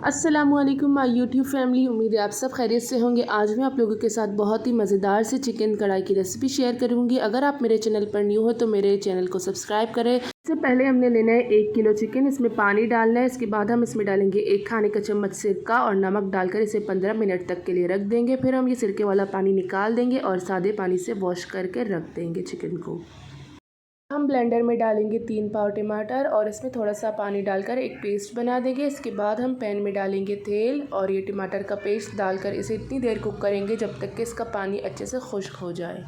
अस्सलामुअलैकुम my YouTube family. उम्मीद है आप सब खैरियत से होंगे। आज मैं आप लोगों के साथ बहुत ही मज़ेदार से चिकन कढ़ाई की रेसिपी शेयर करूंगी। अगर आप मेरे चैनल पर न्यू हो तो मेरे चैनल को सब्सक्राइब करें। इससे पहले हमने लेना है 1 किलो चिकन। इसमें पानी डालना है। इसके बाद हम इसमें डालेंगे 1 खाने का चम्मच सिरका और नमक डालकर इसे 15 मिनट तक के लिए रख देंगे। फिर हम ये सिरके वाला पानी निकाल देंगे और सादे पानी से वॉश करके रख देंगे चिकन को। हम ब्लेंडर में डालेंगे 3 पाव टमाटर और इसमें थोड़ा सा पानी डालकर एक पेस्ट बना देंगे। इसके बाद हम पैन में डालेंगे तेल और ये टमाटर का पेस्ट डालकर इसे इतनी देर कुक करेंगे जब तक कि इसका पानी अच्छे से खुश्क हो जाए।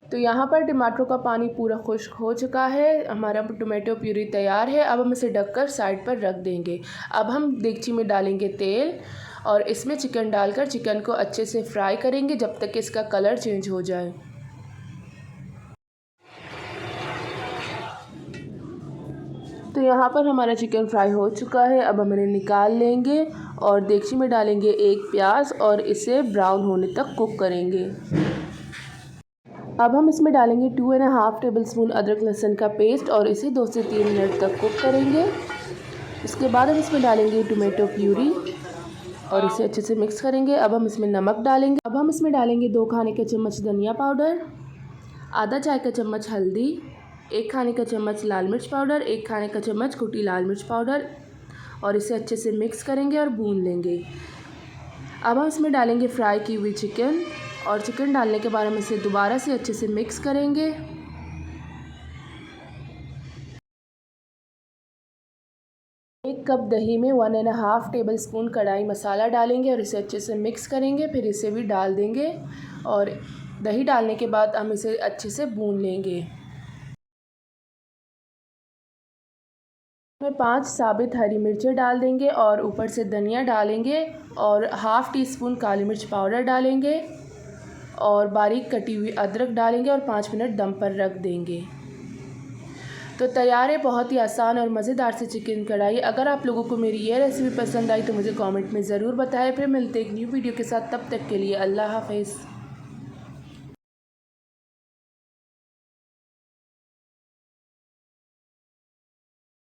तो यहाँ पर टमाटरों का पानी पूरा खुश्क हो चुका है। हमारा टोमेटो प्यूरी तैयार है। अब हम इसे ढककर साइड पर रख देंगे। अब हम देगची में डालेंगे तेल और इसमें चिकन डालकर चिकन को अच्छे से फ्राई करेंगे जब तक कि इसका कलर चेंज हो जाए। तो यहाँ पर हमारा चिकन फ्राई हो चुका है। अब हम इन्हें निकाल लेंगे और देगची में डालेंगे 1 प्याज और इसे ब्राउन होने तक कुक करेंगे। अब हम इसमें डालेंगे 2.5 टेबलस्पून अदरक लहसुन का पेस्ट और इसे 2 से 3 मिनट तक कुक करेंगे। इसके बाद हम इसमें डालेंगे टोमेटो प्यूरी और इसे अच्छे से मिक्स करेंगे। अब हम इसमें नमक डालेंगे। अब हम इसमें डालेंगे 2 खाने के चम्मच धनिया पाउडर, आधा चाय का चम्मच हल्दी, 1 खाने का चम्मच लाल मिर्च पाउडर, 1 खाने का चम्मच कुटी लाल मिर्च पाउडर और इसे अच्छे से मिक्स करेंगे और भून लेंगे। अब हम इसमें डालेंगे फ्राई की हुई चिकन और चिकन डालने के बाद हम इसे दोबारा से अच्छे से मिक्स करेंगे। एक कप दही में 1.5 टेबलस्पून कढ़ाई मसाला डालेंगे और इसे अच्छे से मिक्स करेंगे। फिर इसे भी डाल देंगे और दही डालने के बाद हम इसे अच्छे से भून लेंगे। इसमें 5 साबित हरी मिर्चें डाल देंगे और ऊपर से धनिया डालेंगे और हाफ़ टी स्पून काली मिर्च पाउडर डालेंगे और बारीक कटी हुई अदरक डालेंगे और 5 मिनट दम पर रख देंगे। तो तैयार है बहुत ही आसान और मज़ेदार से चिकन कढ़ाई। अगर आप लोगों को मेरी ये रेसिपी पसंद आई तो मुझे कमेंट में ज़रूर बताएं। फिर मिलते एक न्यू वीडियो के साथ, तब तक के लिए अल्लाह हाफ़िज़।